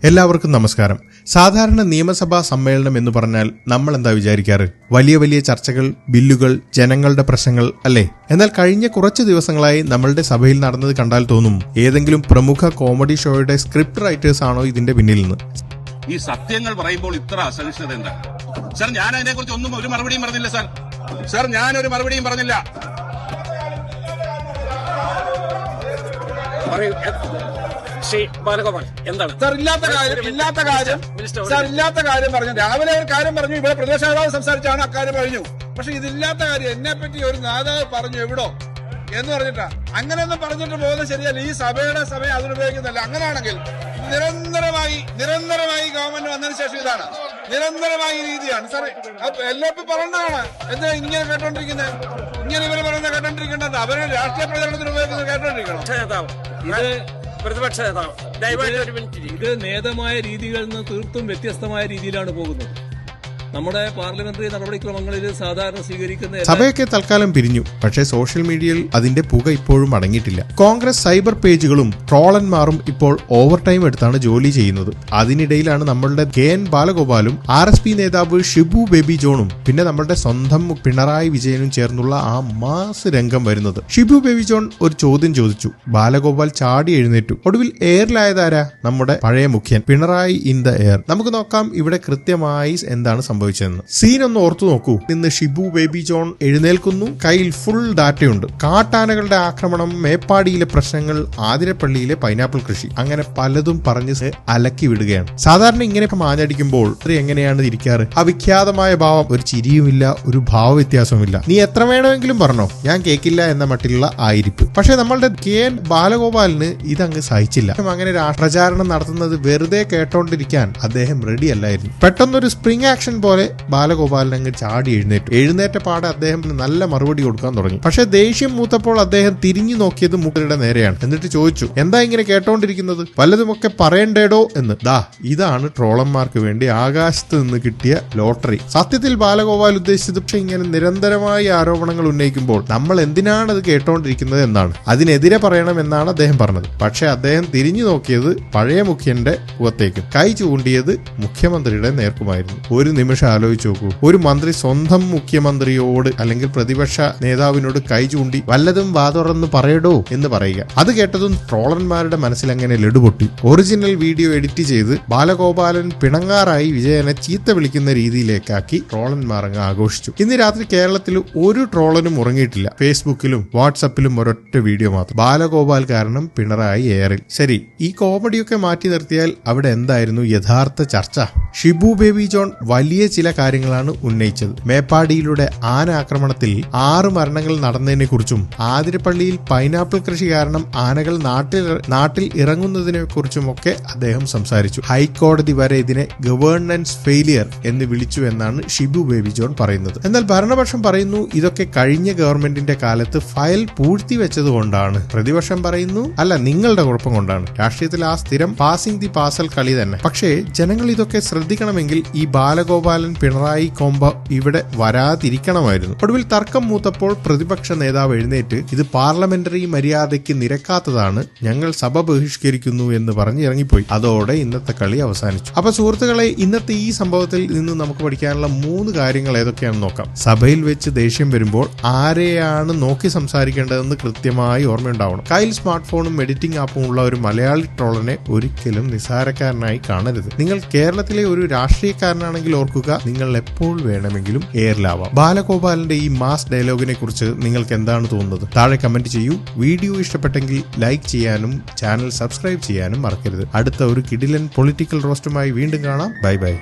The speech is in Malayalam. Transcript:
എല്ലാവർക്കും നമസ്കാരം. സാധാരണ നിയമസഭാ സമ്മേളനം എന്ന് പറഞ്ഞാൽ നമ്മൾ എന്താ വിചാരിക്കാറ്? വലിയ വലിയ ചർച്ചകൾ, ബില്ലുകൾ, ജനങ്ങളുടെ പ്രശ്നങ്ങൾ അല്ലേ? എന്നാൽ കഴിഞ്ഞ കുറച്ച് ദിവസങ്ങളായി നമ്മളുടെ സഭയിൽ നടന്നത് കണ്ടാൽ തോന്നും ഏതെങ്കിലും പ്രമുഖ കോമഡി ഷോയുടെ സ്ക്രിപ്റ്റ് റൈറ്റേഴ്സ് ആണോ ഇതിന്റെ പിന്നിൽ നിന്ന്. ഈ സത്യങ്ങൾ പറയുമ്പോൾ ഇത്ര അസഹിഷ്ണുത എന്താ സാർ? ഞാൻ അതിനെക്കുറിച്ച് ഒന്നും ഒരു മറുപടിയും പറഞ്ഞില്ല സാർ. ഞാനൊരു മറുപടിയും പറഞ്ഞില്ല. എന്താണ് സാർ ഇല്ലാത്ത കാര്യം പറഞ്ഞു? രാവിലെ ഒരു കാര്യം പറഞ്ഞു, ഇവിടെ പ്രതിപക്ഷ നേതാവ് സംസാരിച്ചാണ് അക്കാര്യം പറഞ്ഞു. പക്ഷെ ഇതില്ലാത്ത കാര്യം എന്നെ പറ്റി ഒരു നേതാവ് പറഞ്ഞു എവിടോ എന്ന് പറഞ്ഞിട്ടാ. അങ്ങനെയൊന്നും പറഞ്ഞിട്ട് പോകുന്നത് ശരിയല്ല. ഈ സഭയുടെ സമയം അതിനുപയോഗിക്കുന്നില്ല. അങ്ങനെയാണെങ്കിൽ നിരന്തരമായി ഗവൺമെന്റ് വന്നതിന് ശേഷം ഇതാണ് നിരന്തരമായ രീതിയാണ് സാർ. എല്ലാപ്പും പറഞ്ഞതാണ്. എന്താ ഇങ്ങനെ കേട്ടോണ്ടിരിക്കുന്നത്? ഇങ്ങനെ ഇവര് പറയുന്നത് കേട്ടോണ്ടിരിക്കേണ്ടത് അവരെ രാഷ്ട്രീയ പ്രചരണത്തിന് ഉപയോഗിക്കുന്നത് കേട്ടോണ്ടിരിക്കണം. പ്രതിപക്ഷ നേതാവ് ദയവായിട്ട് ഒരു മിനിറ്റ്. ഇത് നേതമായ രീതികളിൽ നിന്ന് തീർത്തും വ്യത്യസ്തമായ രീതിയിലാണ് പോകുന്നത്. നമ്മുടെ പാർലമെന്ററി നടപടിക്രമങ്ങളിൽ സാധാരണ സ്വീകരിക്കുന്ന സഭയൊക്കെ തൽക്കാലം പിരിഞ്ഞു. പക്ഷേ സോഷ്യൽ മീഡിയയിൽ അതിന്റെ പുക ഇപ്പോഴും അടങ്ങിയിട്ടില്ല. കോൺഗ്രസ് സൈബർ പേജുകളും ട്രോളന്മാരും ഇപ്പോൾ ഓവർ ടൈം എടുത്താണ് ജോലി ചെയ്യുന്നത്. അതിനിടയിലാണ് നമ്മളുടെ KN ബാലഗോപാലും RSP നേതാവ് ഷിബു ബേബി ജോണും പിന്നെ നമ്മളുടെ സ്വന്തം പിണറായി വിജയനും ചേർന്നുള്ള ആ മാസ് രംഗം വരുന്നത്. ഷിബു ബേബി ജോൺ ഒരു ചോദ്യം ചോദിച്ചു. ബാലഗോപാൽ ചാടി എഴുന്നേറ്റു. ഒടുവിൽ എയറിലായതാരാ? നമ്മുടെ പഴയ മുഖ്യൻ പിണറായി ഇൻ ദ എയർ. നമുക്ക് നോക്കാം ഇവിടെ കൃത്യമായി എന്താണ് സംഭവിച്ചതെന്ന്. സീൻ ഒന്ന് ഓർത്തു നോക്കൂ. ഇന്ന് ഷിബു ബേബി ജോൺ എഴുന്നേൽക്കുന്നു. കയ്യിൽ ഫുൾ ഡാറ്റയുണ്ട്. കാട്ടാനകളുടെ ആക്രമണം, മേപ്പാടിയിലെ പ്രശ്നങ്ങൾ, ആതിരപ്പള്ളിയിലെ പൈനാപ്പിൾ കൃഷി, അങ്ങനെ പലതും പറഞ്ഞ് അലക്കി വിടുകയാണ്. സാധാരണ ഇങ്ങനെ മാഞ്ഞടിക്കുമ്പോൾ എങ്ങനെയാണ് ഇരിക്കാറ്? ആ വിഖ്യാതമായ ഭാവം, ഒരു ചിരിയുമില്ല, ഒരു ഭാവവ്യത്യാസവുമില്ല. നീ എത്ര വേണമെങ്കിലും പറഞ്ഞോ, ഞാൻ കേൾക്കില്ല എന്ന മട്ടിലുള്ള ആയിരിപ്പ്. പക്ഷെ നമ്മളുടെ KN ബാലഗോപാലിന് ഇതങ്ങ് സഹിച്ചില്ല. അങ്ങനെ പ്രചാരണം നടത്തുന്നത് വെറുതെ കേട്ടോണ്ടിരിക്കാൻ അദ്ദേഹം റെഡി അല്ലായിരുന്നു. പെട്ടെന്നൊരു സ്പ്രിംഗ് ആക്ഷൻ പോലെ ബാലഗോപാലൻ അങ്ങ് ചാടി എഴുന്നേറ്റ പാടെ അദ്ദേഹം നല്ല മറുപടി കൊടുക്കാൻ തുടങ്ങി. പക്ഷെ ദേഷ്യം മൂത്തപ്പോൾ അദ്ദേഹം തിരിഞ്ഞു നോക്കിയത് മുഖ്യരുടെ നേരെയാണ്. എന്നിട്ട് ചോദിച്ചു, എന്താ ഇങ്ങനെ കേട്ടോണ്ടിരിക്കുന്നത്? വല്ലതുമൊക്കെ പറയണ്ടേടോ എന്ന്. ഇതാണ് ട്രോളന്മാർക്ക് വേണ്ടി ആകാശത്ത് നിന്ന് കിട്ടിയ ലോട്ടറി. സത്യത്തിൽ ബാലഗോപാൽ ഉദ്ദേശിച്ചത് പക്ഷെ ഇങ്ങനെ നിരന്തരമായി ആരോപണങ്ങൾ ഉന്നയിക്കുമ്പോൾ നമ്മൾ എന്തിനാണ് അത് കേട്ടോണ്ടിരിക്കുന്നത് എന്നാണ്. അതിനെതിരെ പറയണമെന്നാണ് അദ്ദേഹം പറഞ്ഞത്. പക്ഷെ അദ്ദേഹം തിരിഞ്ഞു നോക്കിയത് പഴയ മുഖ്യന്റെ മുഖത്തേക്ക്, കൈ ചൂണ്ടിയത് മുഖ്യമന്ത്രിയുടെ നേർക്കുമായിരുന്നു. ഒരു നിമിഷം ആലോചിച്ച് നോക്കൂ. ഒരു മന്ത്രി സ്വന്തം മുഖ്യമന്ത്രിയോട് അല്ലെങ്കിൽ പ്രതിപക്ഷ നേതാവിനോട് കൈ ചൂണ്ടി വല്ലതും വാതുറന്ന് പറയടോ എന്ന് പറയുക. അത് കേട്ടതും ട്രോളന്മാരുടെ മനസ്സിൽ അങ്ങനെ ലഡുപൊട്ടി. ഒറിജിനൽ വീഡിയോ എഡിറ്റ് ചെയ്ത് ബാലഗോപാലൻ പിണങ്ങാറായി വിജയനെ ചീത്ത വിളിക്കുന്ന രീതിയിലേക്കാക്കി ട്രോളന്മാർ അങ്ങ് ആഘോഷിച്ചു. ഇന്ന് രാത്രി കേരളത്തിൽ ഒരു ട്രോളനും ഉറങ്ങിയിട്ടില്ല. ഫേസ്ബുക്കിലും വാട്സപ്പിലും ഒരൊറ്റ വീഡിയോ മാത്രം. ബാലഗോപാൽ കാരണം പിണറായി എയറിൽ. ശരി, ഈ കോമഡിയൊക്കെ മാറ്റി നിർത്തിയാൽ അവിടെ എന്തായിരുന്നു യഥാർത്ഥ ചർച്ച? ഷിബു ബേബി ജോൺ വലിയ ചില കാര്യങ്ങളാണ് ഉന്നയിച്ചത്. മേപ്പാടിയിലൂടെ ആന ആക്രമണത്തിൽ 6 മരണങ്ങൾ നടന്നതിനെ കുറിച്ചും ആതിരപ്പള്ളിയിൽ പൈനാപ്പിൾ കൃഷി കാരണം ആനകൾ നാട്ടിൽ ഇറങ്ങുന്നതിനെ കുറിച്ചുമൊക്കെ അദ്ദേഹം സംസാരിച്ചു. ഹൈക്കോടതി വരെ ഇതിനെ ഗവേണൻസ് ഫെയിലിയർ എന്ന് വിളിച്ചു എന്നാണ് ഷിബു ബേബി ജോൺ പറയുന്നത്. എന്നാൽ ഭരണപക്ഷം പറയുന്നു ഇതൊക്കെ കഴിഞ്ഞ ഗവൺമെന്റിന്റെ കാലത്ത് ഫയൽ പൂഴ്ത്തിവെച്ചത് കൊണ്ടാണ്. പ്രതിപക്ഷം പറയുന്നു അല്ല, നിങ്ങളുടെ കുഴപ്പം കൊണ്ടാണ്. രാഷ്ട്രീയത്തിൽ ആ സ്ഥിരം പാസിംഗ് ദി പാസൽ കളി തന്നെ. പക്ഷേ ജനങ്ങൾ ഇതൊക്കെ ശ്രദ്ധിക്കണമെങ്കിൽ ഈ ബാലഗോപാലൻ പിണറായി കോമ്പ ഇവിടെ വരാതിരിക്കണമായിരുന്നു. ഒടുവിൽ തർക്കം മൂത്തപ്പോൾ പ്രതിപക്ഷ നേതാവ് എഴുന്നേറ്റ് ഇത് പാർലമെന്ററി മര്യാദയ്ക്ക് നിരക്കാത്തതാണ്, ഞങ്ങൾ സഭ ബഹിഷ്കരിക്കുന്നു എന്ന് പറഞ്ഞ് ഇറങ്ങിപ്പോയി. അതോടെ ഇന്നത്തെ കളി അവസാനിച്ചു. അപ്പൊ സുഹൃത്തുക്കളെ, ഇന്നത്തെ ഈ സംഭവത്തിൽ നിന്ന് നമുക്ക് പഠിക്കാനുള്ള 3 കാര്യങ്ങൾ ഏതൊക്കെയാണെന്ന് നോക്കാം. സഭയിൽ വെച്ച് ദേഷ്യം വരുമ്പോൾ ആരെയാണ് നോക്കി സംസാരിക്കേണ്ടതെന്ന് കൃത്യമായി ഓർമ്മയുണ്ടാവണം. കയ്യിൽ സ്മാർട്ട് ഫോണും എഡിറ്റിംഗ് ആപ്പും ഉള്ള ഒരു മലയാളി ട്രോളനെ ഒരിക്കലും നിസ്സാരക്കാരനായി കാണരുത്. നിങ്ങൾ കേരളത്തിലെ ഒരു രാഷ്ട്രീയക്കാരനാണെങ്കിൽ ഓർക്കുക, നിങ്ങൾ എപ്പോൾ വേണമെങ്കിലും എയറിലാവാം. ബാലഗോപാലിന്റെ ഈ മാസ് ഡയലോഗിനെ കുറിച്ച് നിങ്ങൾക്ക് എന്താണ് തോന്നുന്നത്? താഴെ കമന്റ് ചെയ്യൂ. വീഡിയോ ഇഷ്ടപ്പെട്ടെങ്കിൽ ലൈക്ക് ചെയ്യാനും ചാനൽ സബ്സ്ക്രൈബ് ചെയ്യാനും മറക്കരുത്. അടുത്ത ഒരു കിടിലൻ പൊളിറ്റിക്കൽ റോസ്റ്റുമായി വീണ്ടും കാണാം. Bye bye.